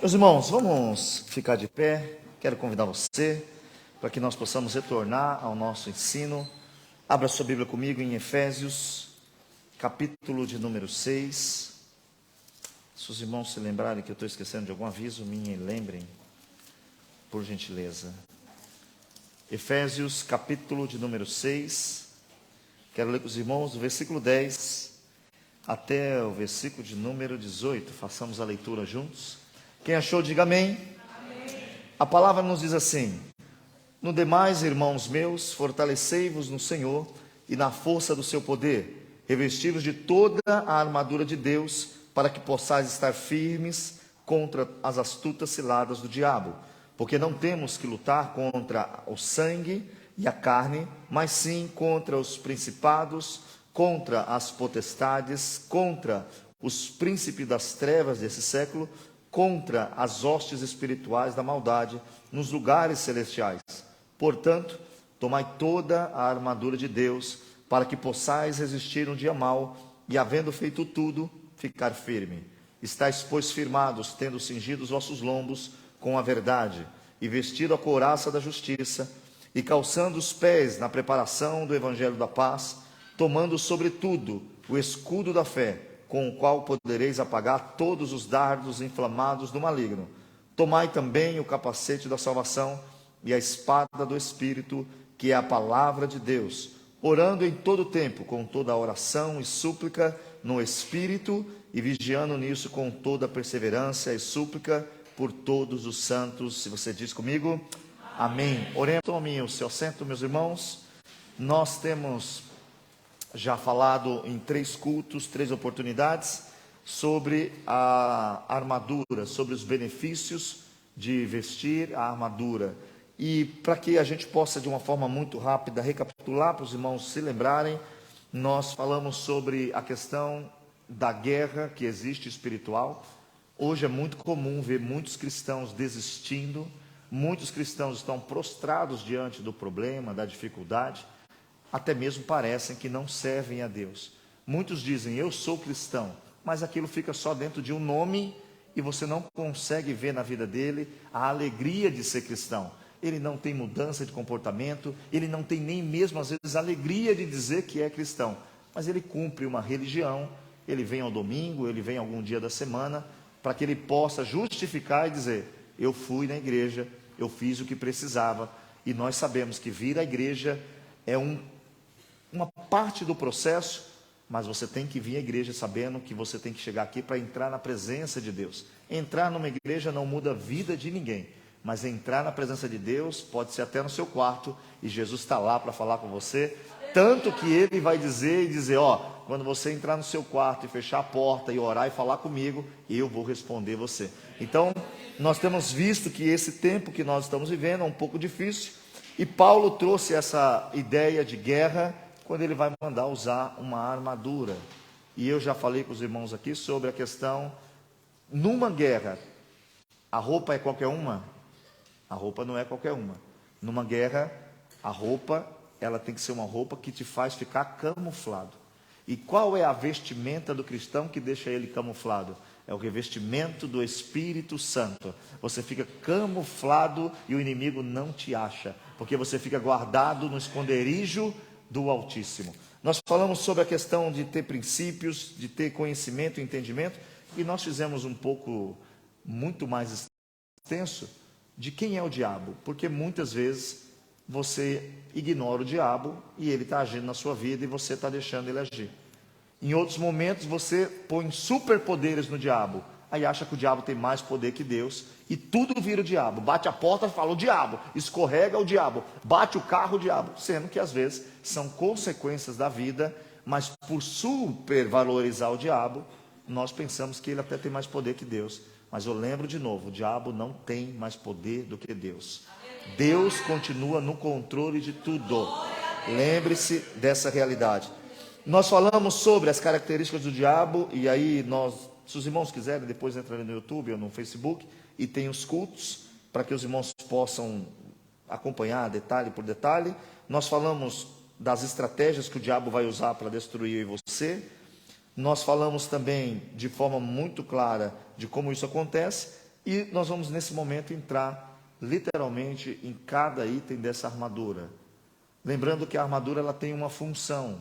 Meus irmãos, vamos ficar de pé. Quero convidar você para que nós possamos retornar ao nosso ensino. Abra sua Bíblia comigo em Efésios, capítulo de número 6. Se os irmãos se lembrarem que eu estou esquecendo de algum aviso, me lembrem, por gentileza. Efésios, capítulo de número 6. Quero ler com os irmãos do versículo 10 até o versículo de número 18. Façamos a leitura juntos. Quem achou, diga amém. Amém. A palavra nos diz assim: no demais, irmãos meus, fortalecei-vos no Senhor e na força do seu poder, revesti-vos de toda a armadura de Deus, para que possais estar firmes contra as astutas ciladas do diabo. Porque não temos que lutar contra o sangue e a carne, mas sim contra os principados, contra as potestades, contra os príncipes das trevas desse século, contra as hostes espirituais da maldade nos lugares celestiais. Portanto, tomai toda a armadura de Deus, para que possais resistir no dia mau, e havendo feito tudo, ficar firme. Estais, pois, firmados, tendo cingido os vossos lombos com a verdade, e vestido a couraça da justiça, e calçando os pés na preparação do evangelho da paz, tomando sobretudo o escudo da fé, com o qual podereis apagar todos os dardos inflamados do maligno. Tomai também o capacete da salvação e a espada do Espírito, que é a palavra de Deus, orando em todo tempo, com toda a oração e súplica no Espírito, e vigiando nisso com toda a perseverança e súplica por todos os santos. Se você diz comigo, amém. Oremos. Tome o seu assento, meus irmãos. Nós temos já falado em 3 cultos, 3 oportunidades, sobre a armadura, sobre os benefícios de vestir a armadura. E para que a gente possa, de uma forma muito rápida, recapitular, para os irmãos se lembrarem, nós falamos sobre a questão da guerra que existe espiritual. Hoje é muito comum ver muitos cristãos desistindo, muitos cristãos estão prostrados diante do problema, da dificuldade, até mesmo parecem que não servem a Deus. Muitos dizem, eu sou cristão, mas aquilo fica só dentro de um nome e você não consegue ver na vida dele a alegria de ser cristão. Ele não tem mudança de comportamento, ele não tem nem mesmo às vezes alegria de dizer que é cristão, mas ele cumpre uma religião, ele vem ao domingo, ele vem algum dia da semana, para que ele possa justificar e dizer, eu fui na igreja, eu fiz o que precisava. E nós sabemos que vir à igreja é uma parte do processo, mas você tem que vir à igreja sabendo que você tem que chegar aqui para entrar na presença de Deus. Entrar numa igreja não muda a vida de ninguém, mas entrar na presença de Deus pode ser até no seu quarto, e Jesus está lá para falar com você, tanto que ele vai dizer, ó, quando você entrar no seu quarto e fechar a porta e orar e falar comigo, eu vou responder você. Então, nós temos visto que esse tempo que nós estamos vivendo é um pouco difícil, e Paulo trouxe essa ideia de guerra, quando ele vai mandar usar uma armadura. E eu já falei com os irmãos aqui sobre a questão, numa guerra, a roupa é qualquer uma? A roupa não é qualquer uma. Numa guerra, a roupa, ela tem que ser uma roupa que te faz ficar camuflado. E qual é a vestimenta do cristão que deixa ele camuflado? É o revestimento do Espírito Santo. Você fica camuflado e o inimigo não te acha, porque você fica guardado no esconderijo do Altíssimo. Nós falamos sobre a questão de ter princípios, de ter conhecimento e entendimento, e nós fizemos um pouco, muito mais extenso, de quem é o diabo, porque muitas vezes você ignora o diabo e ele está agindo na sua vida e você está deixando ele agir. Em outros momentos você põe superpoderes no diabo, aí acha que o diabo tem mais poder que Deus, e tudo vira o diabo. Bate a porta, fala o diabo, escorrega o diabo, bate o carro, o diabo, sendo que às vezes são consequências da vida, mas por supervalorizar o diabo, nós pensamos que ele até tem mais poder que Deus. Mas eu lembro de novo, o diabo não tem mais poder do que Deus. Deus continua no controle de tudo. Lembre-se dessa realidade. Nós falamos sobre as características do diabo, e aí se os irmãos quiserem, depois entrarem no YouTube ou no Facebook, e tem os cultos, para que os irmãos possam acompanhar detalhe por detalhe. Nós falamos das estratégias que o diabo vai usar para destruir você. Nós falamos também de forma muito clara de como isso acontece. E nós vamos nesse momento entrar literalmente em cada item dessa armadura. Lembrando que a armadura ela tem uma função.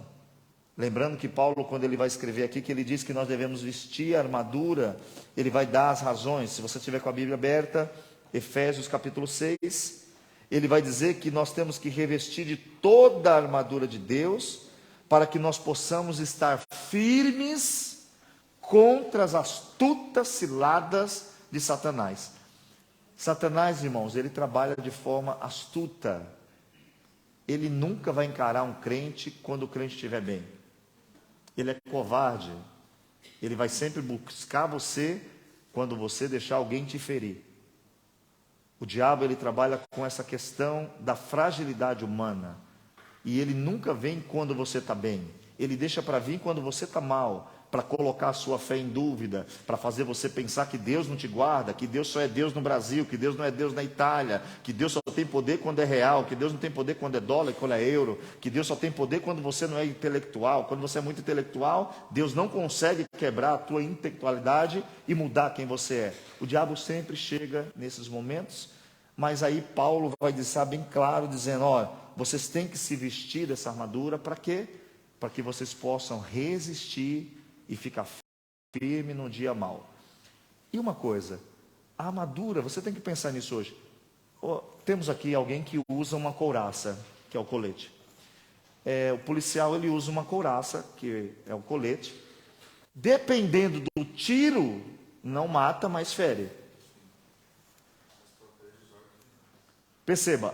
Lembrando que Paulo, quando ele vai escrever aqui, que ele diz que nós devemos vestir a armadura, ele vai dar as razões. Se você estiver com a Bíblia aberta, Efésios capítulo 6, ele vai dizer que nós temos que revestir de toda a armadura de Deus, para que nós possamos estar firmes contra as astutas ciladas de Satanás. Satanás, irmãos, ele trabalha de forma astuta. Ele nunca vai encarar um crente quando o crente estiver bem. Ele é covarde. Ele vai sempre buscar você quando você deixar alguém te ferir. O diabo, ele trabalha com essa questão da fragilidade humana. E ele nunca vem quando você está bem. Ele deixa para vir quando você está mal, para colocar a sua fé em dúvida, para fazer você pensar que Deus não te guarda, que Deus só é Deus no Brasil, que Deus não é Deus na Itália, que Deus só tem poder quando é real, que Deus não tem poder quando é dólar, quando é euro, que Deus só tem poder quando você não é intelectual. Quando você é muito intelectual, Deus não consegue quebrar a tua intelectualidade e mudar quem você é. O diabo sempre chega nesses momentos, mas aí Paulo vai deixar bem claro, dizendo, ó, vocês têm que se vestir dessa armadura, para quê? Para que vocês possam resistir e ficar firme no dia mau. E uma coisa, a armadura, você tem que pensar nisso hoje. Temos aqui alguém que usa uma couraça, que é o colete. O policial, ele usa uma couraça, que é o colete. Dependendo do tiro, não mata, mas fere. Perceba,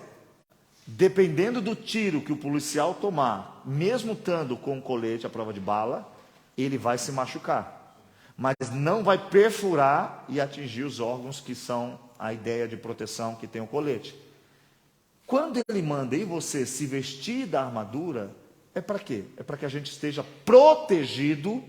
dependendo do tiro que o policial tomar, mesmo estando com o colete à prova de bala, ele vai se machucar, mas não vai perfurar e atingir os órgãos que são a ideia de proteção que tem o colete. Quando ele manda em você se vestir da armadura, é para quê? É para que a gente esteja protegido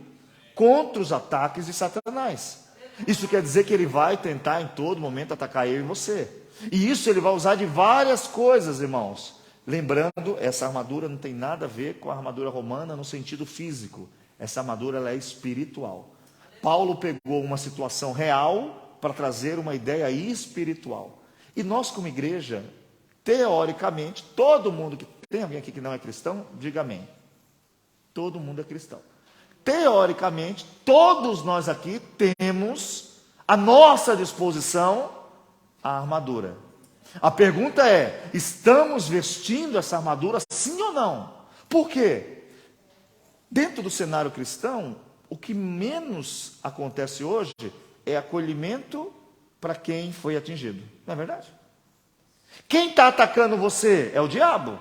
contra os ataques de Satanás. Isso quer dizer que ele vai tentar em todo momento atacar eu e você. E isso ele vai usar de várias coisas, irmãos. Lembrando, essa armadura não tem nada a ver com a armadura romana no sentido físico. Essa armadura ela é espiritual. Paulo pegou uma situação real para trazer uma ideia espiritual. E nós, como igreja, teoricamente, todo mundo que... Tem alguém aqui que não é cristão? Diga amém. Todo mundo é cristão. Teoricamente, todos nós aqui temos à nossa disposição a armadura. A pergunta é, estamos vestindo essa armadura sim ou não? Por quê? Dentro do cenário cristão, o que menos acontece hoje é acolhimento para quem foi atingido. Não é verdade? Quem está atacando você é o diabo.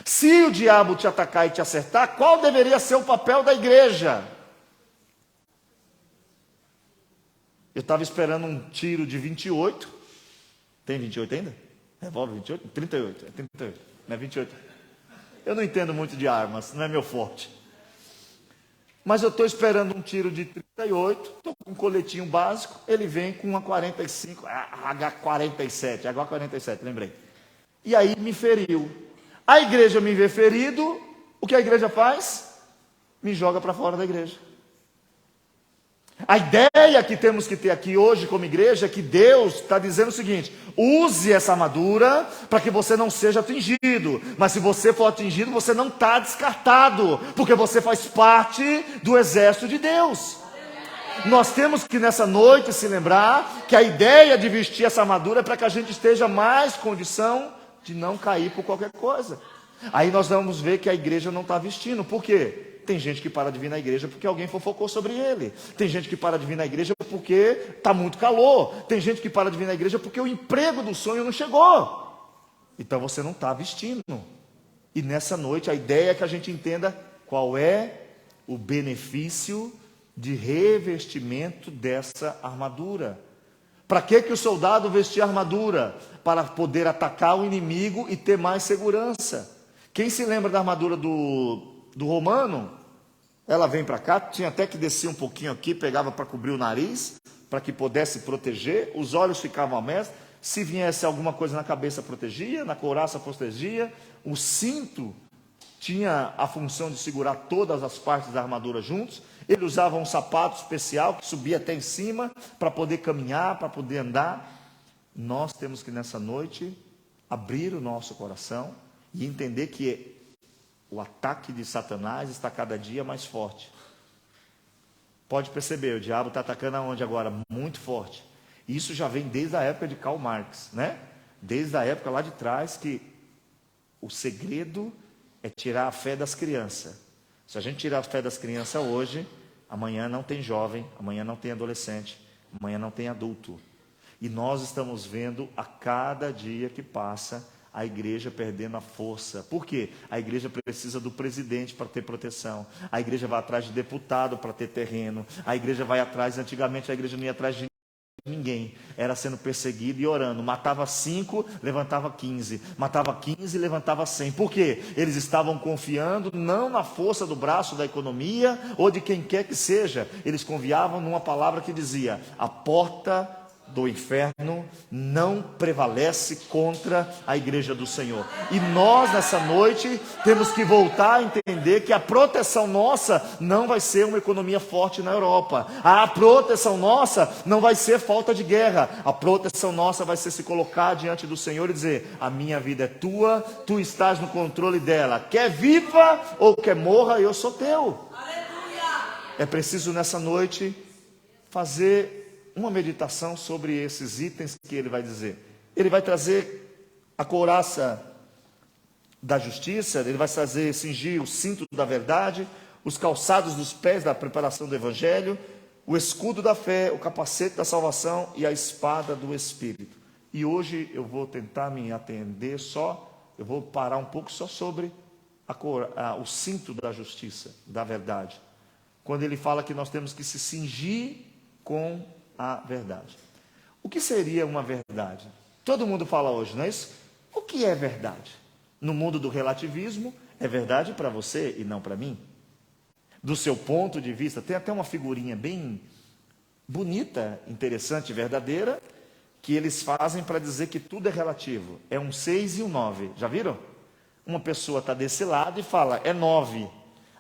Se o diabo te atacar e te acertar, qual deveria ser o papel da igreja? Eu estava esperando um tiro de 28. Tem 28 ainda? Revólver 28? 38. É 38, não é 28. Eu não entendo muito de armas, não é meu forte. Mas eu estou esperando um tiro de 38, estou com um coletinho básico, ele vem com uma 45, H47, lembrei. E aí me feriu. A igreja me vê ferido, o que a igreja faz? Me joga para fora da igreja. A ideia que temos que ter aqui hoje como igreja é que Deus está dizendo o seguinte: use essa armadura para que você não seja atingido. Mas se você for atingido, você não está descartado, porque você faz parte do exército de Deus. Nós temos que nessa noite se lembrar que a ideia de vestir essa armadura é para que a gente esteja mais condição de não cair por qualquer coisa. Aí nós vamos ver que a igreja não está vestindo. Por quê? Tem gente que para de vir na igreja porque alguém fofocou sobre ele. Tem gente que para de vir na igreja porque está muito calor. Tem gente que para de vir na igreja porque o emprego do sonho não chegou. Então você não está vestindo. E nessa noite a ideia é que a gente entenda qual é o benefício de revestimento dessa armadura. Para que o soldado vestia armadura? Para poder atacar o inimigo e ter mais segurança. Quem se lembra da armadura do romano? Ela vem para cá, tinha até que descer um pouquinho aqui, pegava para cobrir o nariz, para que pudesse proteger, os olhos ficavam abertos, se viesse alguma coisa na cabeça protegia, na couraça protegia, o cinto tinha a função de segurar todas as partes da armadura juntos, Ele usava um sapato especial que subia até em cima para poder caminhar, para poder andar. Nós temos que nessa noite abrir o nosso coração e entender que o ataque de Satanás está cada dia mais forte. Pode perceber, o diabo está atacando aonde agora? Muito forte. Isso já vem desde a época de Karl Marx, né? Desde a época lá de trás, que o segredo é tirar a fé das crianças. Se a gente tirar a fé das crianças hoje, amanhã não tem jovem, amanhã não tem adolescente, amanhã não tem adulto. E nós estamos vendo a cada dia que passa a igreja perdendo a força. Por quê? A igreja precisa do presidente para ter proteção. A igreja vai atrás de deputado para ter terreno. A igreja vai atrás, antigamente a igreja não ia atrás de ninguém. Era sendo perseguido e orando. Matava 5, levantava 15. Matava 15, levantava 100. Por quê? Eles estavam confiando não na força do braço da economia ou de quem quer que seja. Eles confiavam numa palavra que dizia: a porta do inferno não prevalece contra a igreja do Senhor. E nós nessa noite temos que voltar a entender que a proteção nossa não vai ser uma economia forte na Europa. A proteção nossa não vai ser falta de guerra. A proteção nossa vai ser se colocar diante do Senhor e dizer: a minha vida é tua, tu estás no controle dela. Quer viva ou quer morra, eu sou teu. É preciso nessa noite fazer uma meditação sobre esses itens que ele vai dizer. Ele vai trazer a couraça da justiça, ele vai trazer, cingir o cinto da verdade, os calçados dos pés da preparação do evangelho, o escudo da fé, o capacete da salvação e a espada do Espírito. E hoje eu vou tentar me atender eu vou parar um pouco só sobre o cinto da justiça, da verdade. Quando ele fala que nós temos que se cingir com a verdade. O que seria uma verdade? Todo mundo fala hoje, não é isso? O que é verdade? No mundo do relativismo, é verdade para você e não para mim? Do seu ponto de vista, tem até uma figurinha bem bonita, interessante, verdadeira, que eles fazem para dizer que tudo é relativo. É um 6 e um 9. Já viram? Uma pessoa está desse lado e fala, é 9.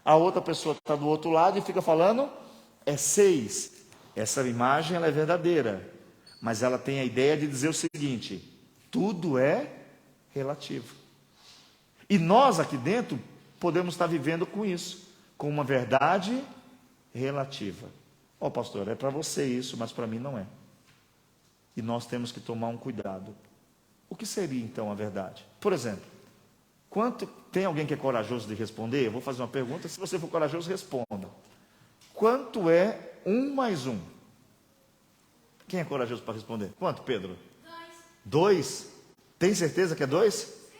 A outra pessoa está do outro lado e fica falando, é 6. Essa imagem ela é verdadeira, mas ela tem a ideia de dizer o seguinte: tudo é relativo. E nós aqui dentro podemos estar vivendo com isso, com uma verdade relativa. Ó, pastor, é para você isso, mas para mim não é. E nós temos que tomar um cuidado. O que seria então a verdade? Por exemplo, tem alguém que é corajoso de responder? Eu vou fazer uma pergunta, se você for corajoso, responda. Quanto é 1 mais 1? Quem é corajoso para responder? Quanto, Pedro? 2. Tem certeza que é 2? Sim.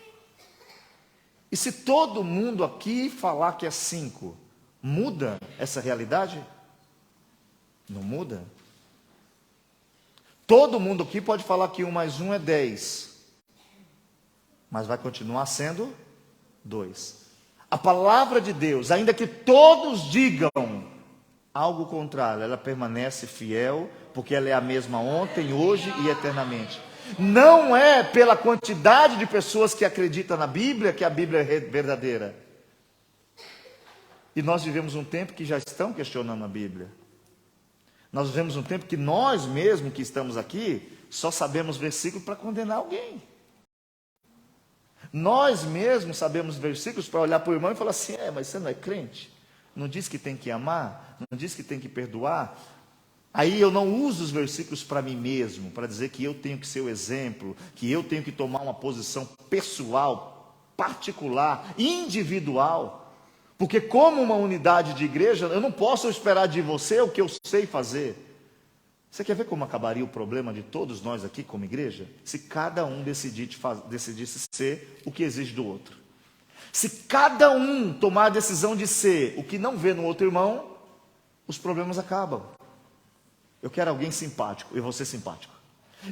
E se todo mundo aqui falar que é 5, muda essa realidade? Não muda? Todo mundo aqui pode falar que 1 mais 1 é 10, mas vai continuar sendo 2. A palavra de Deus, ainda que todos digam algo contrário, ela permanece fiel, porque ela é a mesma ontem, hoje e eternamente. Não é pela quantidade de pessoas que acreditam na Bíblia que a Bíblia é verdadeira. E nós vivemos um tempo que já estão questionando a Bíblia. Nós vivemos um tempo que nós mesmos que estamos aqui, só sabemos versículos para condenar alguém. Nós mesmos sabemos versículos para olhar para o irmão e falar assim, mas você não é crente? Não diz que tem que amar? Não diz que tem que perdoar? Aí eu não uso os versículos para mim mesmo, para dizer que eu tenho que ser o exemplo, que eu tenho que tomar uma posição pessoal, particular, individual. Porque como uma unidade de igreja, eu não posso esperar de você o que eu sei fazer. Você quer ver como acabaria o problema de todos nós aqui como igreja? Se cada um decidisse ser o que exige do outro. Se cada um tomar a decisão de ser o que não vê no outro irmão, os problemas acabam. Eu quero alguém simpático, eu vou ser simpático.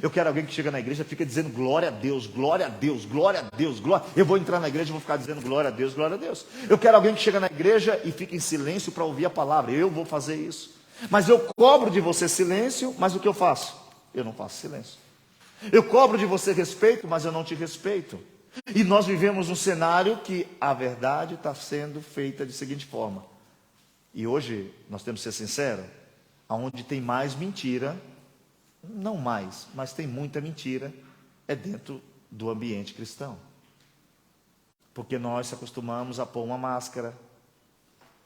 Eu quero alguém que chega na igreja e fica dizendo glória a Deus, glória a Deus, glória a Deus, glória. Eu vou entrar na igreja e vou ficar dizendo glória a Deus, glória a Deus. Eu quero alguém que chega na igreja e fica em silêncio para ouvir a palavra. Eu vou fazer isso. Mas eu cobro de você silêncio, mas o que eu faço? Eu não faço silêncio. Eu cobro de você respeito, mas eu não te respeito. E nós vivemos um cenário que a verdade está sendo feita de seguinte forma. E hoje, nós temos que ser sinceros, aonde tem mais mentira, não mais, mas tem muita mentira, é dentro do ambiente cristão. Porque nós se acostumamos a pôr uma máscara,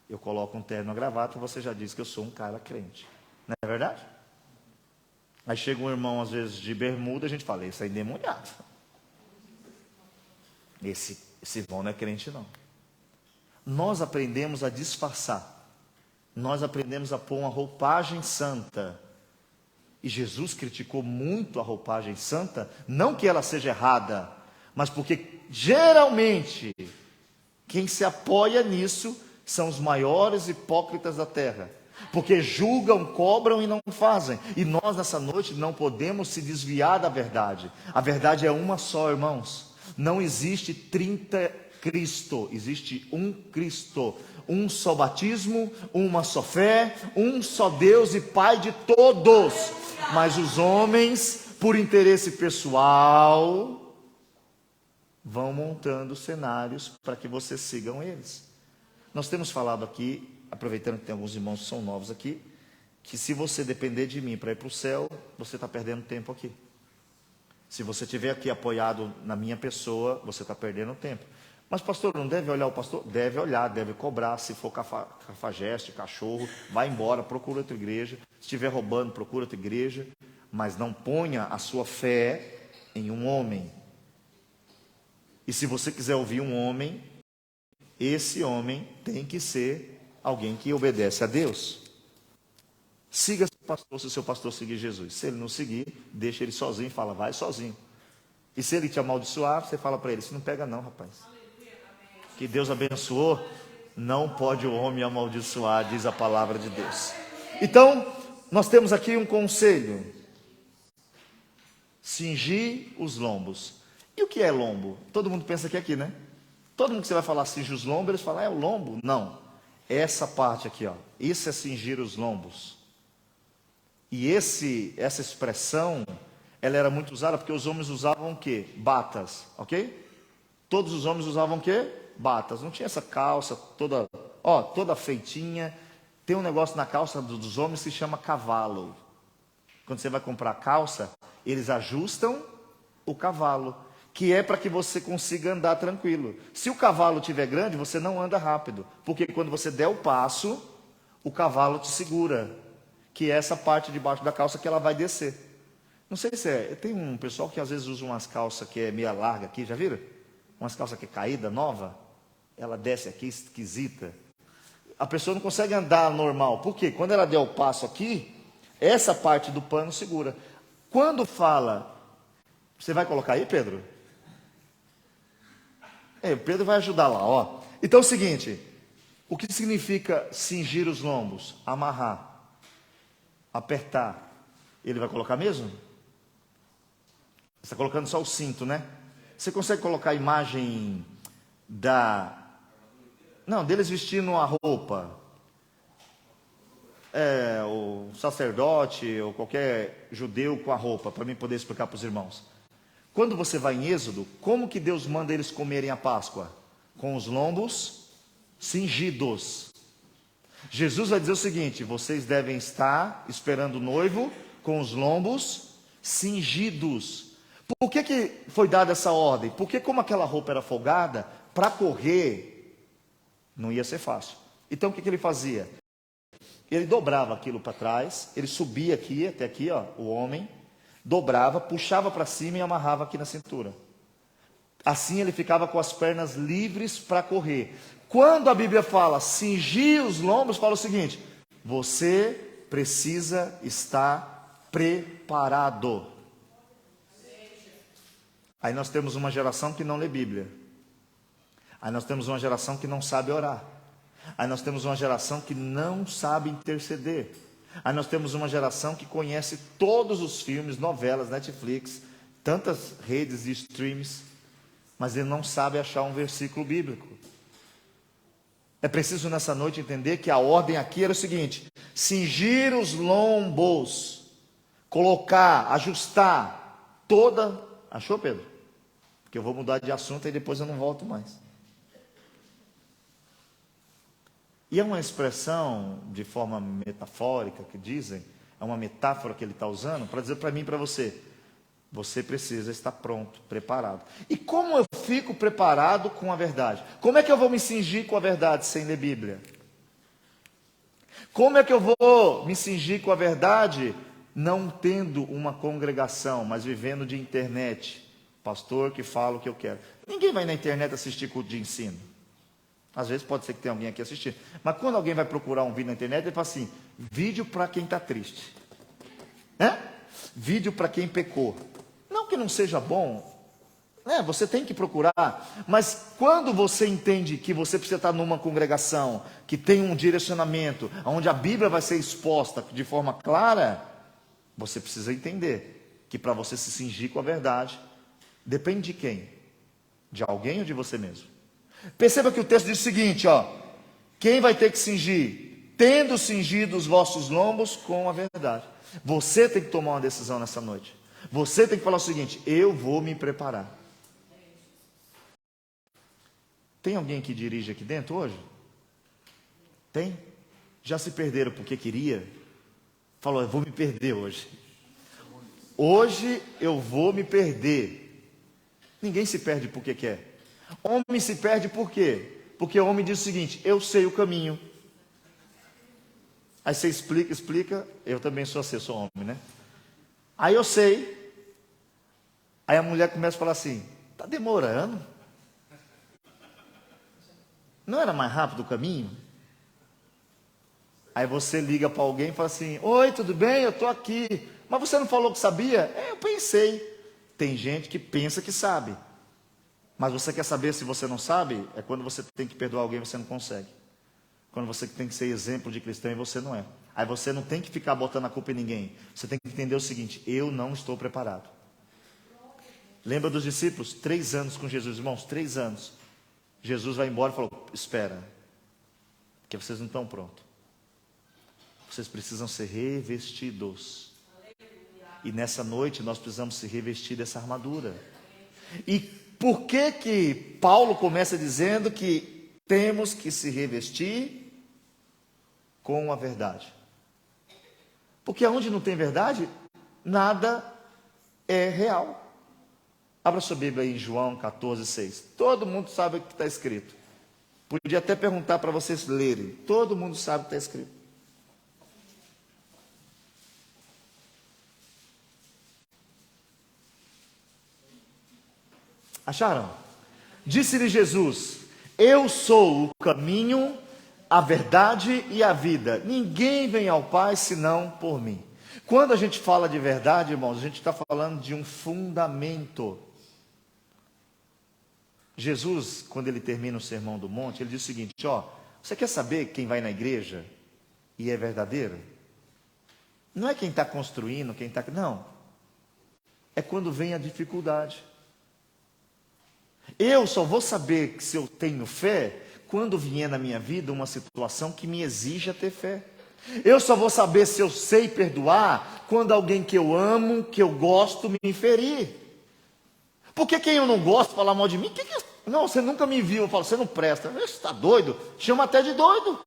eu coloco um terno e uma gravata, você já diz que eu sou um cara crente. Não é verdade? Aí chega um irmão, às vezes, de bermuda, a gente fala, esse é endemoniado. Esse irmão não é crente, não. Nós aprendemos a disfarçar. Nós aprendemos a pôr uma roupagem santa. E Jesus criticou muito a roupagem santa, não que ela seja errada, mas porque geralmente quem se apoia nisso são os maiores hipócritas da terra. Porque julgam, cobram e não fazem. E nós nessa noite não podemos se desviar da verdade. A verdade é uma só, irmãos. Não existe 30 Cristo, existe um Cristo. Um só batismo, uma só fé, um só Deus e Pai de todos. Mas os homens, por interesse pessoal, vão montando cenários para que vocês sigam eles. Nós temos falado aqui, aproveitando que tem alguns irmãos que são novos aqui, que se você depender de mim para ir para o céu, você está perdendo tempo aqui. Se você estiver aqui apoiado na minha pessoa, você está perdendo tempo. Mas pastor, não deve olhar o pastor? Deve olhar, deve cobrar. Se for cafajeste, cachorro, vai embora, procura outra igreja. Se estiver roubando, procura outra igreja. Mas não ponha a sua fé em um homem. E se você quiser ouvir um homem, esse homem tem que ser alguém que obedece a Deus. Siga seu pastor, se o seu pastor seguir Jesus. Se ele não seguir, deixa ele sozinho e fala, vai sozinho. E se ele te amaldiçoar, você fala para ele, se não pega não, rapaz. Que Deus abençoou, não pode o homem amaldiçoar, diz a palavra de Deus. Então, nós temos aqui um conselho. Cingir os lombos. E o que é lombo? Todo mundo pensa que é aqui, né? Todo mundo que você vai falar cingir os lombos, eles falam, é o lombo? Não. Essa parte aqui, ó. Isso é cingir os lombos. E essa expressão, ela era muito usada porque os homens usavam o quê? Batas, ok? Todos os homens usavam o quê? Batas. Não tinha essa calça toda feitinha. Tem um negócio na calça dos homens que se chama cavalo. Quando você vai comprar calça, eles ajustam o cavalo, que é para que você consiga andar tranquilo. Se o cavalo estiver grande, você não anda rápido, porque quando você der o passo, o cavalo te segura, que é essa parte de baixo da calça que ela vai descer. Não sei se tem um pessoal que às vezes usa umas calças que é meia larga aqui, já viram? Umas calças que é caída, nova, ela desce aqui esquisita. A pessoa não consegue andar normal, por quê? Quando ela der o passo aqui, essa parte do pano segura. Quando fala, você vai colocar aí, Pedro? O Pedro vai ajudar lá, ó. Então é o seguinte, o que significa cingir os lombos? Amarrar, apertar. Ele vai colocar mesmo? Você está colocando só o cinto, né? Você consegue colocar a imagem deles vestindo a roupa? O sacerdote ou qualquer judeu com a roupa, para mim poder explicar para os irmãos. Quando você vai em Êxodo, como que Deus manda eles comerem a Páscoa? Com os lombos cingidos. Jesus vai dizer o seguinte, vocês devem estar esperando o noivo com os lombos cingidos. Por que foi dada essa ordem? Porque como aquela roupa era folgada, para correr não ia ser fácil. Então o que ele fazia? Ele dobrava aquilo para trás, ele subia aqui, até aqui, ó, o homem, dobrava, puxava para cima e amarrava aqui na cintura. Assim ele ficava com as pernas livres para correr. Quando a Bíblia fala cingir os lombos, fala o seguinte, você precisa estar preparado. Aí nós temos uma geração que não lê Bíblia. Aí nós temos uma geração que não sabe orar. Aí nós temos uma geração que não sabe interceder. Aí nós temos uma geração que conhece todos os filmes, novelas, Netflix, tantas redes de streams, mas ele não sabe achar um versículo bíblico. É preciso nessa noite entender que a ordem aqui era o seguinte, cingir os lombos, colocar, ajustar toda... Achou, Pedro? Porque eu vou mudar de assunto e depois eu não volto mais. E é uma expressão de forma metafórica que dizem, é uma metáfora que ele está usando para dizer para mim e para você, você precisa estar pronto, preparado. E como eu fico preparado com a verdade? Como é que eu vou me cingir com a verdade sem ler Bíblia? Como é que eu vou me cingir com a verdade não tendo uma congregação, mas vivendo de internet? Pastor que fala o que eu quero. Ninguém vai na internet assistir culto de ensino. Às vezes pode ser que tenha alguém aqui assistindo. Mas quando alguém vai procurar um vídeo na internet, ele fala assim, vídeo para quem está triste. Vídeo para quem pecou. Não que não seja bom, você tem que procurar, mas quando você entende que você precisa estar numa congregação, que tem um direcionamento, onde a Bíblia vai ser exposta de forma clara, você precisa entender que para você se cingir com a verdade, depende de quem? De alguém ou de você mesmo? Perceba que o texto diz o seguinte, quem vai ter que cingir? Tendo cingido os vossos lombos com a verdade. Você tem que tomar uma decisão nessa noite. Você tem que falar o seguinte, eu vou me preparar. Tem alguém que dirige aqui dentro hoje? Tem? Já se perderam porque queria? Falou, eu vou me perder hoje. Hoje eu vou me perder. Ninguém se perde porque quer. Homem se perde por quê? Porque o homem diz o seguinte, eu sei o caminho. Aí você explica, eu também sou assim, eu sou homem, né? Aí eu sei. Aí a mulher começa a falar assim, está demorando? Não era mais rápido o caminho? Aí você liga para alguém e fala assim, oi, tudo bem? Eu estou aqui. Mas você não falou que sabia? Eu pensei. Tem gente que pensa que sabe. Mas você quer saber se você não sabe? É quando você tem que perdoar alguém e você não consegue. Quando você tem que ser exemplo de cristão e você não é. Aí você não tem que ficar botando a culpa em ninguém. Você tem que entender o seguinte, eu não estou preparado. Lembra dos discípulos? 3 anos com Jesus, irmãos, 3 anos. Jesus vai embora e falou, espera, porque vocês não estão prontos. Vocês precisam ser revestidos. E nessa noite nós precisamos se revestir dessa armadura. E por que Paulo começa dizendo que temos que se revestir com a verdade? Porque onde não tem verdade, nada é real. Abra sua Bíblia aí em João 14:6. Todo mundo sabe o que está escrito. Podia até perguntar para vocês lerem. Todo mundo sabe o que está escrito. Acharam? Disse-lhe Jesus, eu sou o caminho, a verdade e a vida. Ninguém vem ao Pai senão por mim. Quando a gente fala de verdade, irmãos, a gente está falando de um fundamento. Jesus, quando ele termina o Sermão do Monte, ele diz o seguinte, você quer saber quem vai na igreja e é verdadeiro? Não é quem está construindo, quem está... Não. É quando vem a dificuldade. Eu só vou saber se eu tenho fé quando vier na minha vida uma situação que me exija ter fé. Eu só vou saber se eu sei perdoar quando alguém que eu amo, que eu gosto, me ferir. Porque quem eu não gosto falar mal de mim, não, você nunca me viu, eu falo, você não presta, você está doido? Chama até de doido.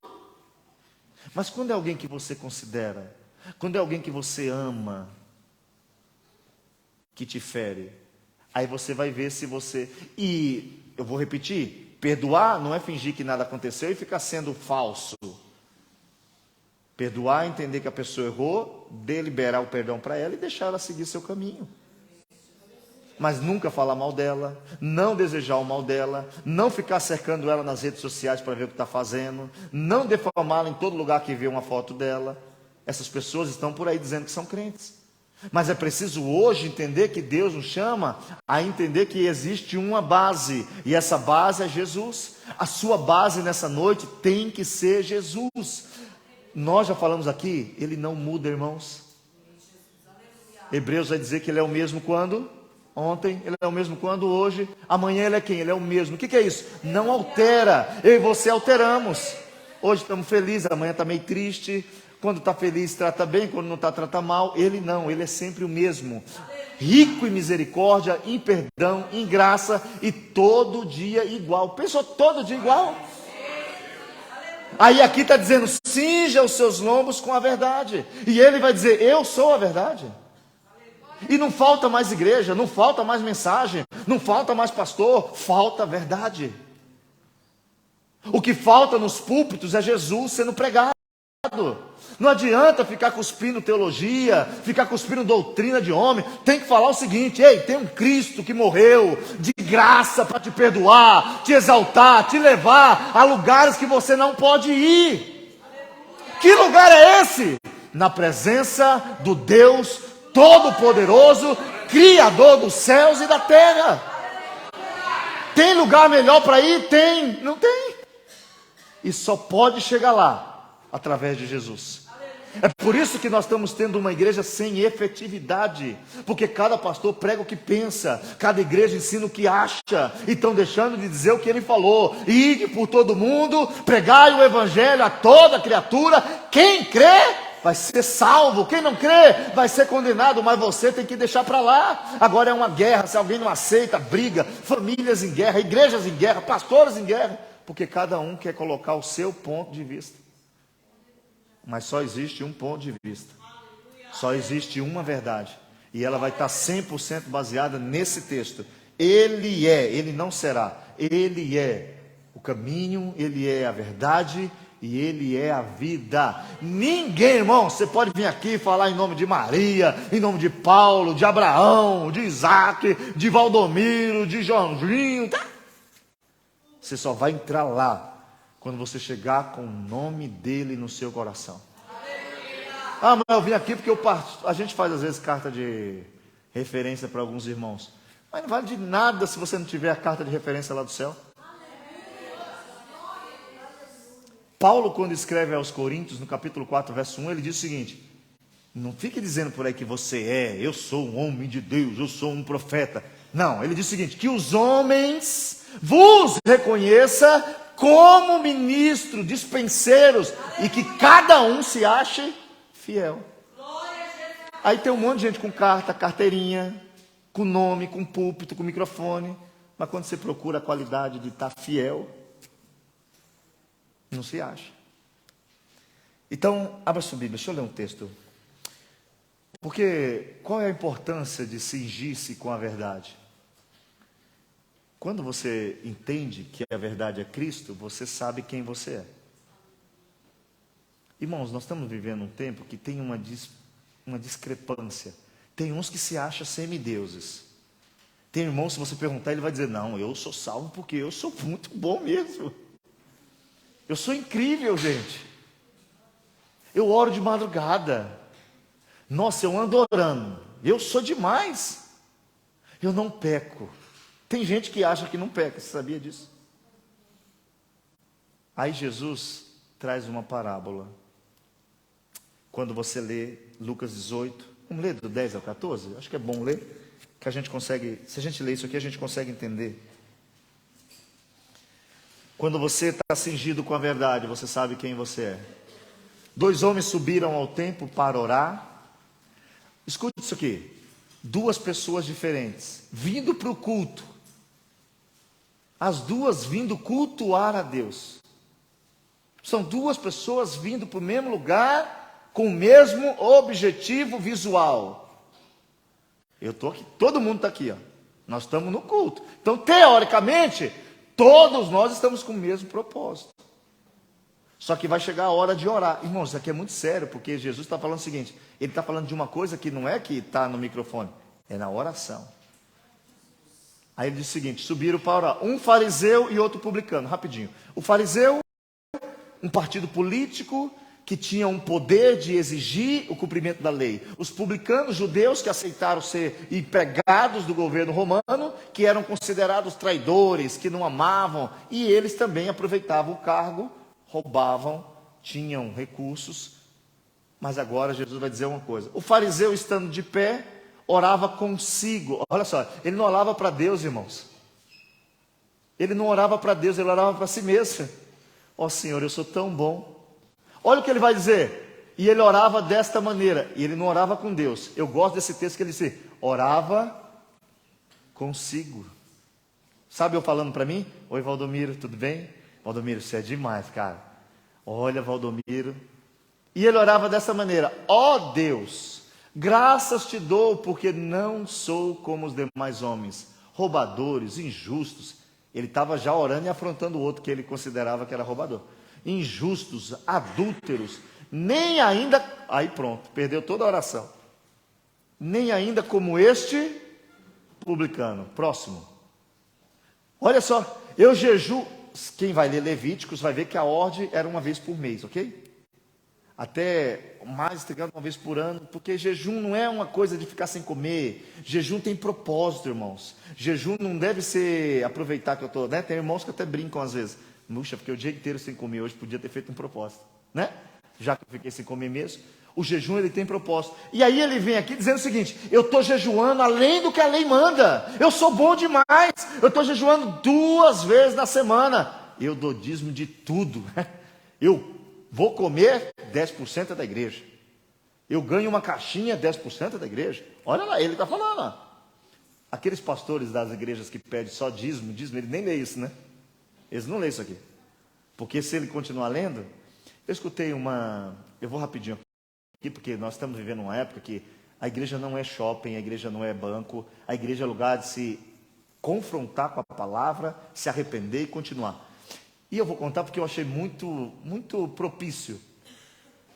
Mas quando é alguém que você considera, quando é alguém que você ama, que te fere, aí você vai ver se você... E eu vou repetir, perdoar não é fingir que nada aconteceu e ficar sendo falso. Perdoar é entender que a pessoa errou, deliberar o perdão para ela e deixar ela seguir seu caminho. Mas nunca falar mal dela, não desejar o mal dela, não ficar cercando ela nas redes sociais para ver o que está fazendo, não defamá-la em todo lugar que vê uma foto dela. Essas pessoas estão por aí dizendo que são crentes. Mas é preciso hoje entender que Deus nos chama a entender que existe uma base, e essa base é Jesus. A sua base nessa noite tem que ser Jesus. Nós já falamos aqui, ele não muda, irmãos. Hebreus vai dizer que ele é o mesmo quando? Ontem, ele é o mesmo quando? Hoje. Amanhã ele é quem? Ele é o mesmo. O que é isso? Não altera. Eu e você alteramos. Hoje estamos felizes, amanhã está meio triste. Quando está feliz, trata bem. Quando não está, trata mal. Ele não, ele é sempre o mesmo. Rico em misericórdia, em perdão, em graça e todo dia igual. Pensou todo dia igual? Aí aqui está dizendo, cinja os seus lombos com a verdade. E ele vai dizer, eu sou a verdade. E não falta mais igreja, não falta mais mensagem, não falta mais pastor, falta verdade. O que falta nos púlpitos é Jesus sendo pregado. Não adianta ficar cuspindo teologia, ficar cuspindo doutrina de homem. Tem que falar o seguinte: ei, tem um Cristo que morreu de graça para te perdoar, te exaltar, te levar a lugares que você não pode ir. Que lugar é esse? Na presença do Deus Todo-Poderoso, Criador dos céus e da terra. Tem lugar melhor para ir? Tem. Não tem. E só pode chegar lá através de Jesus. É por isso que nós estamos tendo uma igreja sem efetividade, porque cada pastor prega o que pensa, cada igreja ensina o que acha, e estão deixando de dizer o que ele falou. Ide por todo mundo, pregai o evangelho a toda criatura. Quem crê vai ser salvo, quem não crê vai ser condenado, mas você tem que deixar para lá. Agora é uma guerra, se alguém não aceita, briga, famílias em guerra, igrejas em guerra, pastores em guerra, porque cada um quer colocar o seu ponto de vista. Mas só existe um ponto de vista, só existe uma verdade, e ela vai estar 100% baseada nesse texto. Ele é, ele não será, ele é o caminho, ele é a verdade e ele é a vida. Ninguém, irmão, você pode vir aqui falar em nome de Maria, em nome de Paulo, de Abraão, de Isaac, de Valdomiro, de Joãozinho, tá? Você só vai entrar lá quando você chegar com o nome dele no seu coração. Ah, mas eu vim aqui porque a gente faz às vezes carta de referência para alguns irmãos. Mas não vale de nada se você não tiver a carta de referência lá do céu. Paulo, quando escreve aos Coríntios, no capítulo 4, verso 1, ele diz o seguinte: não fique dizendo por aí que você eu sou um homem de Deus, eu sou um profeta. Não, ele diz o seguinte: que os homens vos reconheça como ministro, dispenseiros, e que cada um se ache fiel. Aí tem um monte de gente com carta, carteirinha, com nome, com púlpito, com microfone, mas quando você procura a qualidade de estar fiel, não se acha. Então, abra sua Bíblia, deixa eu ler um texto. Porque qual é a importância de cingir-se com a verdade? Quando você entende que a verdade é Cristo, você sabe quem você é. Irmãos, nós estamos vivendo um tempo que tem uma discrepância. Tem uns que se acham semideuses. Tem irmãos, se você perguntar, ele vai dizer: não, eu sou salvo porque eu sou muito bom mesmo. Eu sou incrível, gente. Eu oro de madrugada. Nossa, eu ando orando. Eu sou demais. Eu não peco. Tem gente que acha que não peca, você sabia disso? Aí Jesus traz uma parábola. Quando você lê Lucas 18, vamos ler do 10 ao 14? Acho que é bom ler, que a gente consegue, se a gente ler isso aqui, a gente consegue entender. Quando você está cingido com a verdade, você sabe quem você é. 2 homens subiram ao templo para orar. Escute isso aqui. 2 pessoas diferentes, vindo para o culto. As 2 vindo cultuar a Deus. São 2 pessoas vindo para o mesmo lugar, com o mesmo objetivo visual. Eu estou aqui, todo mundo está aqui, ó. Nós estamos no culto. Então, teoricamente, todos nós estamos com o mesmo propósito. Só que vai chegar a hora de orar. Irmãos, isso aqui é muito sério, porque Jesus está falando o seguinte: ele está falando de uma coisa que não é que está no microfone, é na oração. Aí ele diz o seguinte: subiram para orar, um fariseu e outro publicano. Rapidinho. O fariseu, um partido político que tinha um poder de exigir o cumprimento da lei. Os publicanos, judeus que aceitaram ser empregados do governo romano, que eram considerados traidores, que não amavam, e eles também aproveitavam o cargo, roubavam, tinham recursos. Mas agora Jesus vai dizer uma coisa: o fariseu, estando de pé, orava consigo. Olha só, ele não orava para Deus, irmãos. Ele não orava para Deus, ele orava para si mesmo. Ó Senhor, eu sou tão bom. Olha o que ele vai dizer. E ele orava desta maneira. E ele não orava com Deus. Eu gosto desse texto que ele diz: orava consigo. Sabe eu falando para mim? Oi, Valdomiro, tudo bem? Valdomiro, você é demais, cara. Olha, Valdomiro. E ele orava dessa maneira: ó Deus, graças te dou, porque não sou como os demais homens, roubadores, injustos. Ele estava já orando e afrontando o outro que ele considerava que era roubador. Injustos, adúlteros, nem ainda... Aí pronto, perdeu toda a oração. Nem ainda como este publicano. Próximo. Olha só, eu jejuo... Quem vai ler Levíticos vai ver que a ordem era uma vez por mês, ok? Até mais estrigando uma vez por ano, porque jejum não é uma coisa de ficar sem comer. Jejum tem propósito, irmãos. Jejum não deve ser aproveitar que eu estou, né? Tem irmãos que até brincam às vezes. Puxa, fiquei o dia inteiro sem comer hoje, podia ter feito um propósito, né? Já que eu fiquei sem comer mesmo. O jejum, ele tem propósito. E aí ele vem aqui dizendo o seguinte: eu estou jejuando além do que a lei manda. Eu sou bom demais. Eu estou jejuando 2 vezes na semana. Eu dou dízimo de tudo. Eu vou comer 10% da igreja. Eu ganho uma caixinha 10% da igreja. Olha lá, ele está falando. Ó. Aqueles pastores das igrejas que pedem só dízimo, ele nem lê isso, né? Eles não lêem isso aqui. Porque se ele continuar lendo... Eu escutei uma... Eu vou rapidinho aqui, porque nós estamos vivendo uma época que a igreja não é shopping, a igreja não é banco, a igreja é lugar de se confrontar com a palavra, se arrepender e continuar. E eu vou contar porque eu achei muito propício.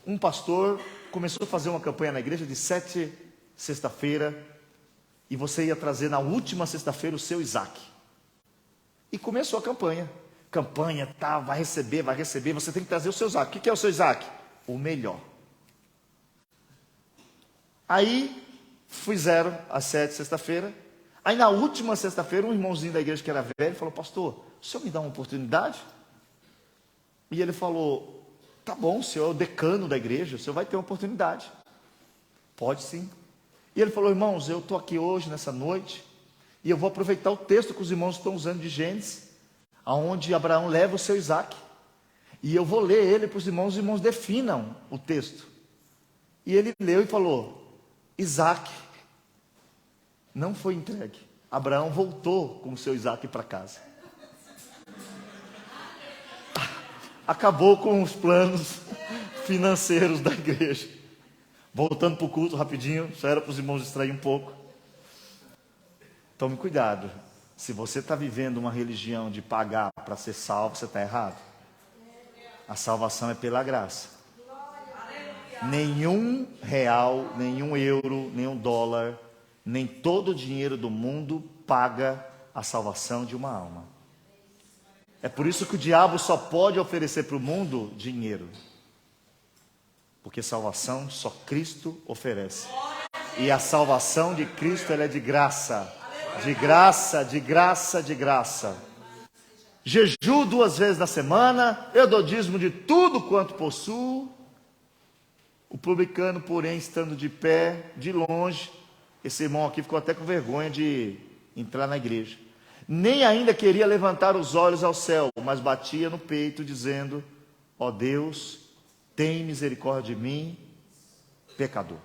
Um pastor começou a fazer uma campanha na igreja de 7 sexta-feira, e você ia trazer na última sexta-feira o seu Isaac. E começou a campanha. Campanha, tá, vai receber, você tem que trazer o seu Isaac. O que é o seu Isaac? O melhor. Aí, fizeram às 7 sexta-feira. Aí na última sexta-feira, um irmãozinho da igreja que era velho falou: pastor, o senhor me dá uma oportunidade? E ele falou: tá bom, o senhor é o decano da igreja, o senhor vai ter uma oportunidade. Pode sim. E ele falou: irmãos, eu estou aqui hoje, nessa noite, e eu vou aproveitar o texto que os irmãos estão usando de Gênesis, aonde Abraão leva o seu Isaac, e eu vou ler ele para os irmãos definam o texto. E ele leu e falou: Isaac não foi entregue. Abraão voltou com o seu Isaac para casa. Acabou com os planos financeiros da igreja. Voltando para o culto rapidinho, só era para os irmãos distrair um pouco. Tome cuidado. Se você está vivendo uma religião de pagar para ser salvo, você está errado. A salvação é pela graça. Nenhum real, nenhum euro, nenhum dólar, nem todo o dinheiro do mundo paga a salvação de uma alma. É por isso que o diabo só pode oferecer para o mundo dinheiro. Porque salvação só Cristo oferece. E a salvação de Cristo, ela é de graça. De graça, de graça, de graça. Jejuo 2 vezes na semana, eu dou dízimo de tudo quanto possuo. O publicano, porém, estando de pé, de longe, esse irmão aqui ficou até com vergonha de entrar na igreja. Nem ainda queria levantar os olhos ao céu, mas batia no peito, dizendo: ó Deus, tem misericórdia de mim, pecador.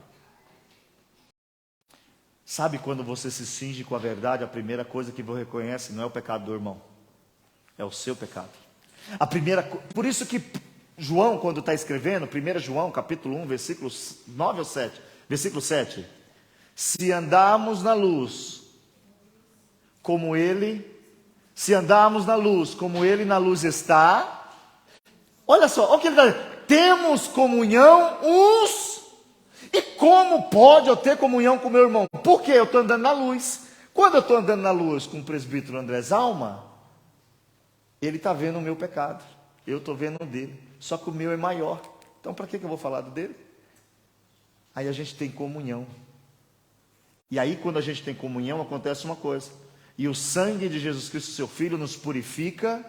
Sabe quando você se cinge com a verdade, a primeira coisa que você reconhece não é o pecado do irmão, é o seu pecado. Por isso que João, quando está escrevendo, 1 João, capítulo 1, versículos 9 ou 7, versículo 7, se andarmos na luz, como ele na luz está, olha só, olha o que ele está dizendo, temos comunhão uns. E como pode eu ter comunhão com meu irmão? Porque eu estou andando na luz. Quando eu estou andando na luz com o presbítero André Zalma, ele está vendo o meu pecado, eu estou vendo o dele, só que o meu é maior. Então para que eu vou falar do dele? Aí a gente tem comunhão. E aí quando a gente tem comunhão, acontece uma coisa: e o sangue de Jesus Cristo, seu Filho, nos purifica.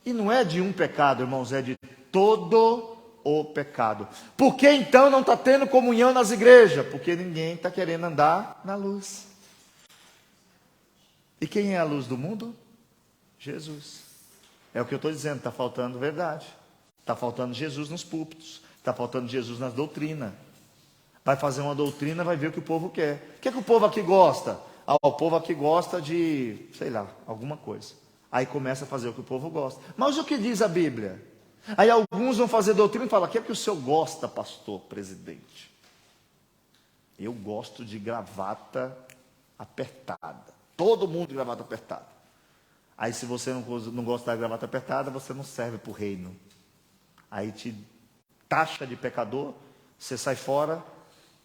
E não é de um pecado, irmãos, é de todo o pecado. Por que então não está tendo comunhão nas igrejas? Porque ninguém está querendo andar na luz. E quem é a luz do mundo? Jesus. É o que eu estou dizendo, está faltando verdade. Está faltando Jesus nos púlpitos. Está faltando Jesus nas doutrinas. Vai fazer uma doutrina, vai ver o que o povo quer. O que o povo aqui gosta? O povo aqui gosta de, sei lá, alguma coisa. Aí começa a fazer o que o povo gosta. Mas o que diz a Bíblia? Aí alguns vão fazer doutrina e falam, o que é que o senhor gosta, pastor, presidente? Eu gosto de gravata apertada. Todo mundo de gravata apertada. Aí se você não gosta da gravata apertada, você não serve para o reino. Aí te taxa de pecador, você sai fora,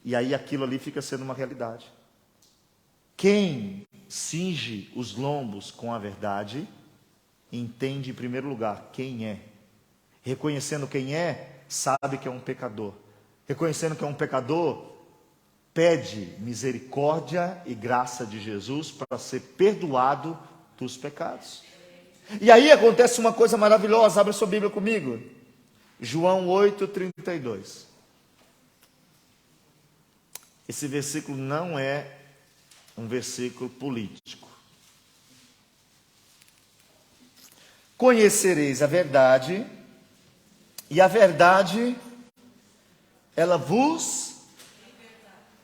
e aí aquilo ali fica sendo uma realidade. Quem cinge os lombos com a verdade, entende em primeiro lugar quem é. Reconhecendo quem é, sabe que é um pecador. Reconhecendo que é um pecador, pede misericórdia e graça de Jesus para ser perdoado dos pecados. E aí acontece uma coisa maravilhosa, abre a sua Bíblia comigo. João 8:32. Esse versículo não é um versículo político. Conhecereis a verdade, e a verdade, ela vos...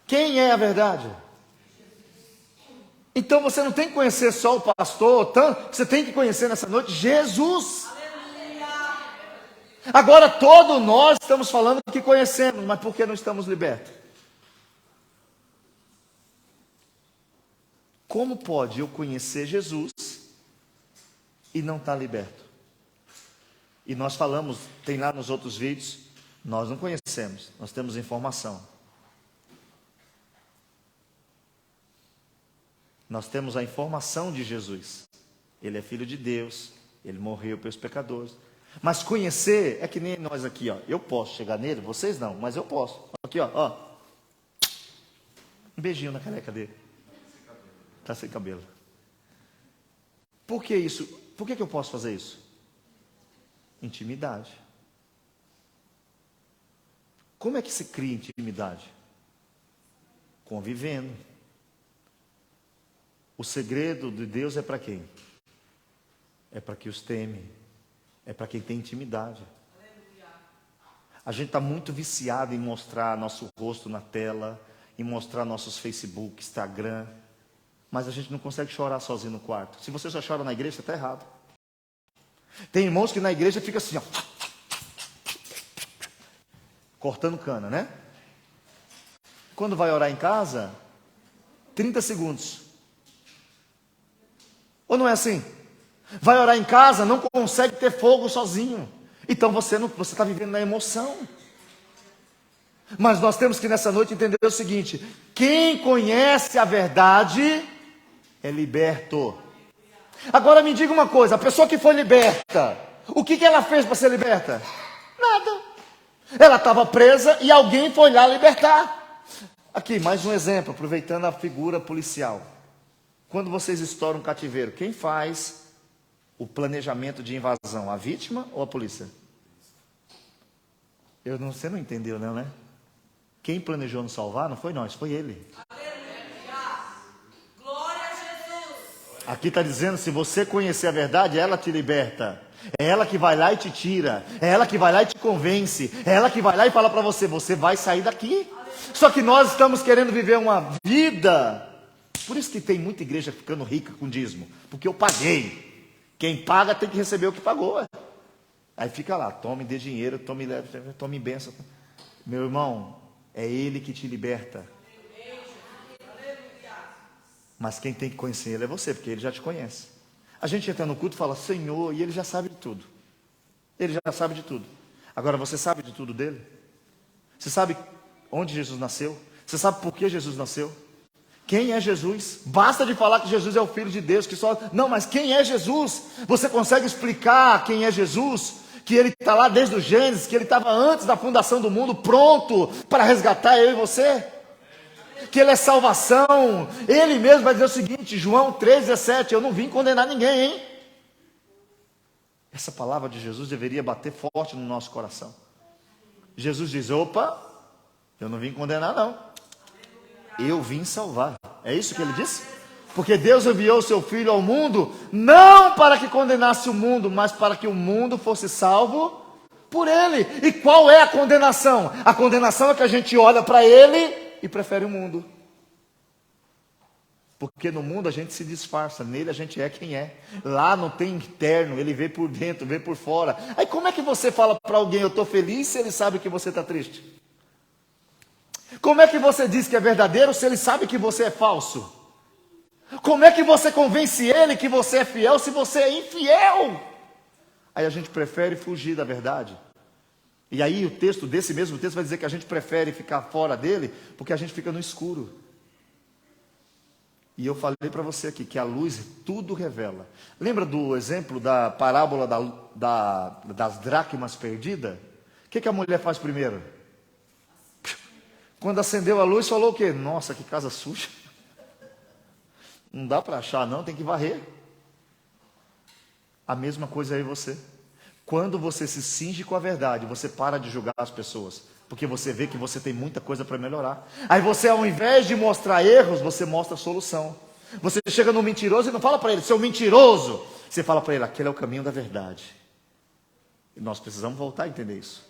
Quem é a verdade? Então você não tem que conhecer só o pastor, você tem que conhecer nessa noite Jesus. Agora todos nós estamos falando que conhecemos, mas por que não estamos libertos? Como pode eu conhecer Jesus e não estar liberto? E nós falamos, tem lá nos outros vídeos, nós não conhecemos, nós temos informação. Nós temos a informação de Jesus. Ele é filho de Deus, ele morreu pelos pecadores. Mas conhecer é que nem nós aqui, ó. Eu posso chegar nele, vocês não, mas eu posso. Aqui, ó. Um beijinho na careca dele. Está sem cabelo. Por que isso? Por que eu posso fazer isso? Intimidade. Como é que se cria intimidade? Convivendo. O segredo de Deus é para quem? É para que os teme. É para quem tem intimidade. A gente está muito viciado em mostrar nosso rosto na tela, em mostrar nossos Facebook, Instagram, mas a gente não consegue chorar sozinho no quarto. Se você só chora na igreja, está errado. Tem irmãos que na igreja fica assim, ó, cortando cana, né? Quando vai orar em casa, 30 segundos. Ou não é assim? Vai orar em casa, não consegue ter fogo sozinho. Então você está vivendo na emoção. Mas nós temos que nessa noite entender o seguinte: quem conhece a verdade é liberto. Agora me diga uma coisa, a pessoa que foi liberta, o que ela fez para ser liberta? Nada. Ela estava presa e alguém foi lá libertar. Aqui, mais um exemplo, aproveitando a figura policial. Quando vocês estouram um cativeiro, quem faz o planejamento de invasão? A vítima ou a polícia? Você não entendeu, não, né? Quem planejou nos salvar não foi nós, foi ele. Glória a Jesus. Aqui está dizendo, se você conhecer a verdade, ela te liberta. É ela que vai lá e te tira. É ela que vai lá e te convence. É ela que vai lá e fala para você, você vai sair daqui. Só que nós estamos querendo viver uma vida. Por isso que tem muita igreja ficando rica com dízimo. Porque eu paguei. Quem paga tem que receber o que pagou. Aí fica lá, tome, dê dinheiro, tome bênção. Meu irmão, é Ele que te liberta. Mas quem tem que conhecer Ele é você, porque Ele já te conhece. A gente entra no culto e fala, Senhor, e Ele já sabe de tudo. Ele já sabe de tudo. Agora, você sabe de tudo dele? Você sabe onde Jesus nasceu? Você sabe por que Jesus nasceu? Quem é Jesus? Basta de falar que Jesus é o Filho de Deus, que só... Não, mas quem é Jesus? Você consegue explicar quem é Jesus? Que Ele está lá desde o Gênesis, que Ele estava antes da fundação do mundo, pronto para resgatar eu e você? Que Ele é salvação. Ele mesmo vai dizer o seguinte, João 3,17, eu não vim condenar ninguém, hein? Essa palavra de Jesus deveria bater forte no nosso coração. Jesus diz, opa, eu não vim condenar não. Eu vim salvar. É isso que ele disse? Porque Deus enviou o seu Filho ao mundo, não para que condenasse o mundo, mas para que o mundo fosse salvo por ele. E qual é a condenação? A condenação é que a gente olha para ele e prefere o mundo. Porque no mundo a gente se disfarça, nele a gente é quem é. Lá não tem interno, ele vê por dentro, vê por fora. Aí como é que você fala para alguém, eu estou feliz, se ele sabe que você está triste? Como é que você diz que é verdadeiro, se ele sabe que você é falso? Como é que você convence ele que você é fiel, se você é infiel? Aí a gente prefere fugir da verdade. E aí o texto, desse mesmo texto, vai dizer que a gente prefere ficar fora dele, porque a gente fica no escuro. E eu falei para você aqui que a luz tudo revela. Lembra do exemplo da parábola das dracmas perdidas? O que a mulher faz primeiro? Quando acendeu a luz, falou o quê? Nossa, que casa suja. Não dá para achar não, tem que varrer. A mesma coisa aí você. Quando você se cinge com a verdade, você para de julgar as pessoas. Porque você vê que você tem muita coisa para melhorar. Aí você, ao invés de mostrar erros, você mostra a solução. Você chega no mentiroso e não fala para ele, seu mentiroso. Você fala para ele, aquele é o caminho da verdade. E nós precisamos voltar a entender isso.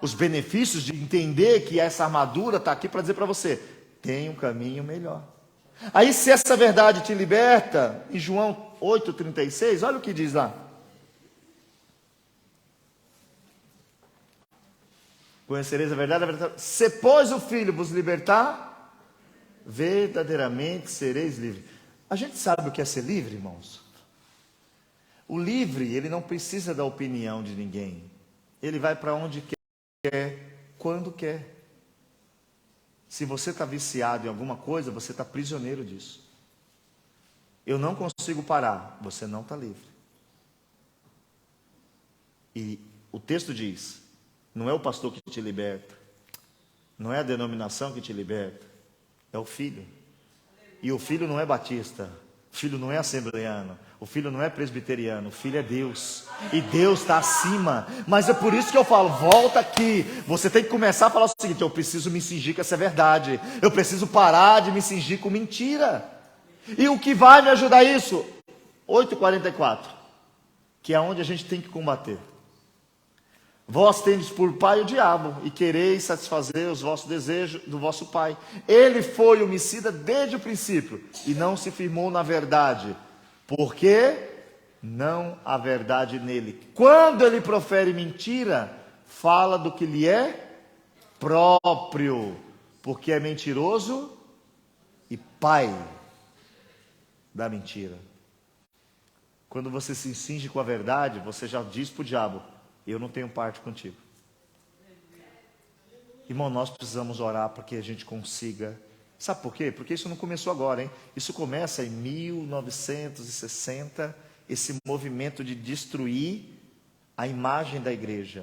Os benefícios de entender que essa armadura está aqui para dizer para você, tem um caminho melhor. Aí se essa verdade te liberta, em João 8,36, olha o que diz lá. Conhecereis a verdade, se pois o Filho vos libertar, verdadeiramente sereis livres. A gente sabe o que é ser livre, irmãos? O livre, ele não precisa da opinião de ninguém. Ele vai para onde quer, quando quer. Se você está viciado em alguma coisa, você está prisioneiro disso. Eu não consigo parar, você não está livre. E o texto diz, não é o pastor que te liberta, não é a denominação que te liberta, é o Filho. E o Filho não é batista, o Filho não é assembleano, o Filho não é presbiteriano, o Filho é Deus. E Deus está acima. Mas é por isso que eu falo, volta aqui. Você tem que começar a falar o seguinte, eu preciso me cingir com essa verdade. Eu preciso parar de me cingir com mentira. E o que vai me ajudar isso? 8,44, que é onde a gente tem que combater. Vós tendes por pai o diabo, e quereis satisfazer os vossos desejos do vosso pai. Ele foi homicida desde o princípio, e não se firmou na verdade, porque não há verdade nele. Quando ele profere mentira, fala do que lhe é próprio, porque é mentiroso e pai da mentira. Quando você se cinge com a verdade, você já diz para o diabo, eu não tenho parte contigo. Irmão, nós precisamos orar para que a gente consiga. Sabe por quê? Porque isso não começou agora, hein? Isso começa em 1960, esse movimento de destruir a imagem da igreja.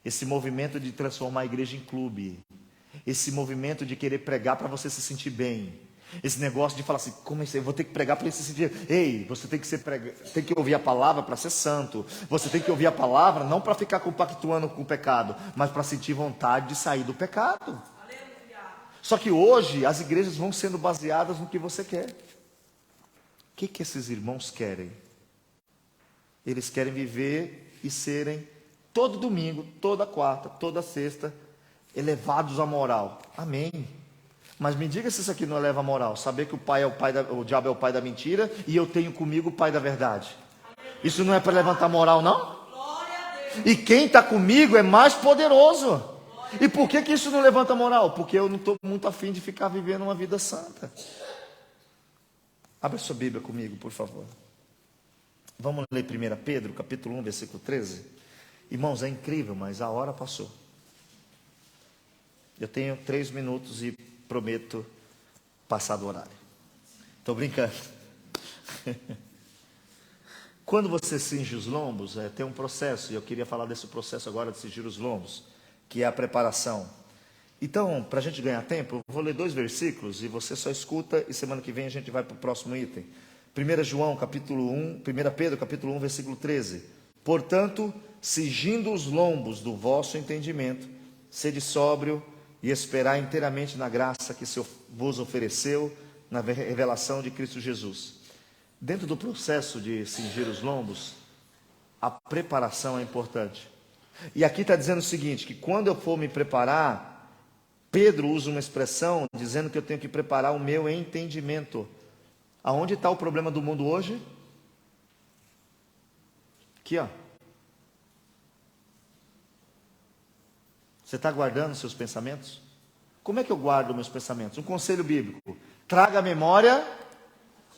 Esse movimento de transformar a igreja em clube. Esse movimento de querer pregar para você se sentir bem. Esse negócio de falar assim, como é isso? Eu vou ter que pregar para ele se sentir. Ei, você tem que ouvir a palavra para ser santo. Você tem que ouvir a palavra não para ficar compactuando com o pecado, mas para sentir vontade de sair do pecado. Só que hoje as igrejas vão sendo baseadas no que você quer. O que esses irmãos querem? Eles querem viver e serem todo domingo, toda quarta, toda sexta elevados à moral. Amém. Mas me diga se isso aqui não eleva a moral. Saber que o diabo é o pai da mentira e eu tenho comigo o pai da verdade. Isso não é para levantar moral, não? E quem está comigo é mais poderoso. E por que isso não levanta moral? Porque eu não estou muito afim de ficar vivendo uma vida santa. Abra sua Bíblia comigo, por favor. Vamos ler 1 Pedro, capítulo 1, versículo 13. Irmãos, é incrível, mas a hora passou. Eu tenho 3 minutos e prometo passar do horário. Estou brincando. Quando você cinge os lombos, tem um processo, e eu queria falar desse processo agora de cingir os lombos, que é a preparação. Então, para a gente ganhar tempo, eu vou ler 2 versículos, e você só escuta, e semana que vem a gente vai para o próximo item. 1 Pedro, capítulo 1, versículo 13. Portanto, cingindo os lombos do vosso entendimento, sede sóbrio, e esperar inteiramente na graça que vos ofereceu na revelação de Cristo Jesus. Dentro do processo de cingir os lombos, a preparação é importante. E aqui está dizendo o seguinte, que quando eu for me preparar, Pedro usa uma expressão dizendo que eu tenho que preparar o meu entendimento. Aonde está o problema do mundo hoje? Aqui, ó. Você está guardando seus pensamentos? Como é que eu guardo meus pensamentos? Um conselho bíblico: traga à memória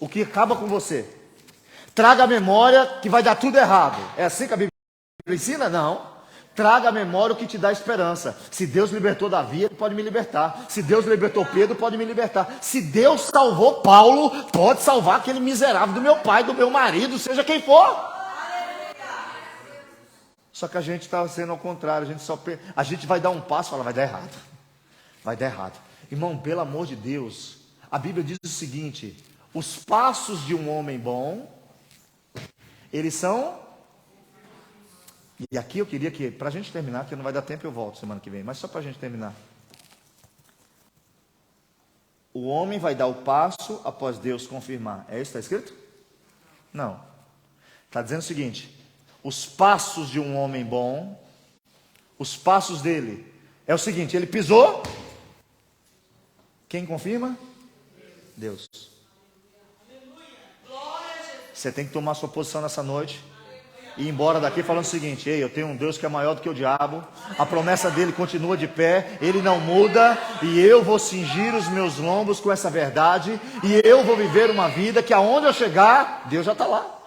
o que acaba com você. Traga à memória que vai dar tudo errado. É assim que a Bíblia ensina? Não. Traga à memória o que te dá esperança. Se Deus libertou Davi, Ele pode me libertar. Se Deus libertou Pedro, pode me libertar. Se Deus salvou Paulo, pode salvar aquele miserável do meu pai, do meu marido, seja quem for. Só que a gente está sendo ao contrário. A gente vai dar um passo e fala, vai dar errado. Vai dar errado. Irmão, pelo amor de Deus, a Bíblia diz o seguinte: os passos de um homem bom, eles são... E aqui eu queria que, para a gente terminar, que não vai dar tempo, eu volto semana que vem, mas só para a gente terminar. O homem vai dar o passo após Deus confirmar. É isso que está escrito? Não. Está dizendo o seguinte: os passos de um homem bom, os passos dele, é o seguinte: ele pisou. Quem confirma? Deus. Você tem que tomar sua posição nessa noite e ir embora daqui falando o seguinte: ei, eu tenho um Deus que é maior do que o diabo, a promessa dele continua de pé, ele não muda, e eu vou cingir os meus lombos com essa verdade, e eu vou viver uma vida que aonde eu chegar, Deus já está lá.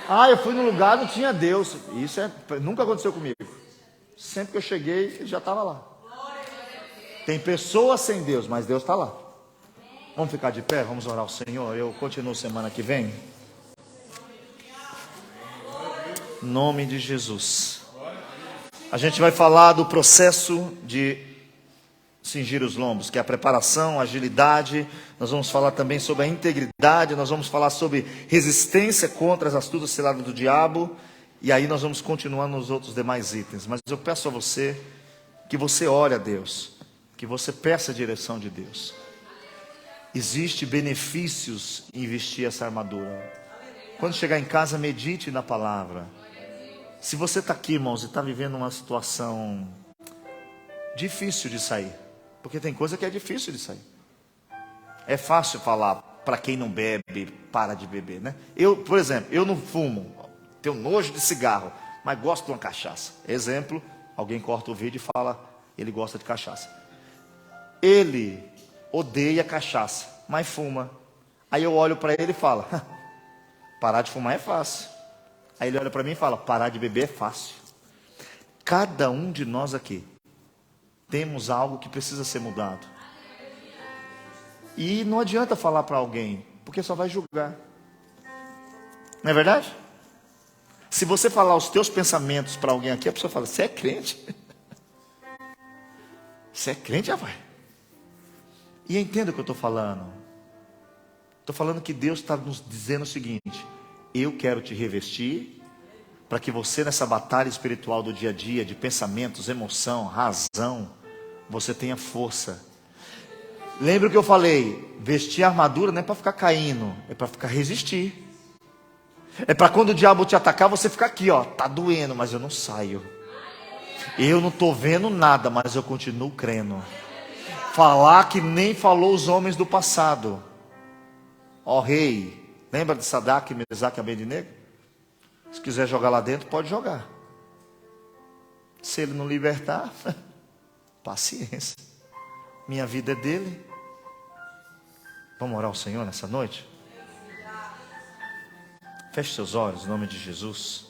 Ah, eu fui num lugar, não tinha Deus. Isso nunca aconteceu comigo. Sempre que eu cheguei, ele já estava lá. Tem pessoas sem Deus, mas Deus está lá. Vamos ficar de pé, vamos orar ao Senhor. Eu continuo semana que vem. Em nome de Jesus. A gente vai falar do processo de cingir os lombos, que é a preparação, a agilidade. Nós vamos falar também sobre a integridade. Nós vamos falar sobre resistência contra as astutas ciladas do diabo. E aí nós vamos continuar nos outros demais itens. Mas eu peço a você que você ore a Deus, que você peça a direção de Deus. Existem benefícios em vestir essa armadura. Quando chegar em casa, medite na palavra. Se você está aqui, irmãos, e está vivendo uma situação difícil de sair, porque tem coisa que é difícil de sair. É fácil falar para quem não bebe, para de beber, né? Eu, por exemplo, eu não fumo, tenho nojo de cigarro, mas gosto de uma cachaça. Exemplo, alguém corta o vídeo e fala, ele gosta de cachaça. Ele odeia cachaça, mas fuma. Aí eu olho para ele e falo, parar de fumar é fácil. Aí ele olha para mim e fala, parar de beber é fácil. Cada um de nós aqui temos algo que precisa ser mudado. E não adianta falar para alguém, porque só vai julgar. Não é verdade? Se você falar os teus pensamentos para alguém aqui, a pessoa fala, você é crente? Você é crente, já vai. E entenda o que eu estou falando. Estou falando que Deus está nos dizendo o seguinte: eu quero te revestir, para que você nessa batalha espiritual do dia a dia, de pensamentos, emoção, razão, você tenha força. Lembra o que eu falei? Vestir a armadura não é para ficar caindo, é para ficar resistir. É para quando o diabo te atacar, você ficar aqui, ó, tá doendo, mas eu não saio. Eu não estou vendo nada, mas eu continuo crendo. Falar que nem falou os homens do passado. Ó rei, lembra de Sadraque, Mesaque e Abednego? Se quiser jogar lá dentro, pode jogar. Se ele não libertar, paciência. Minha vida é dele. Vamos orar ao Senhor nessa noite? Feche seus olhos em nome de Jesus.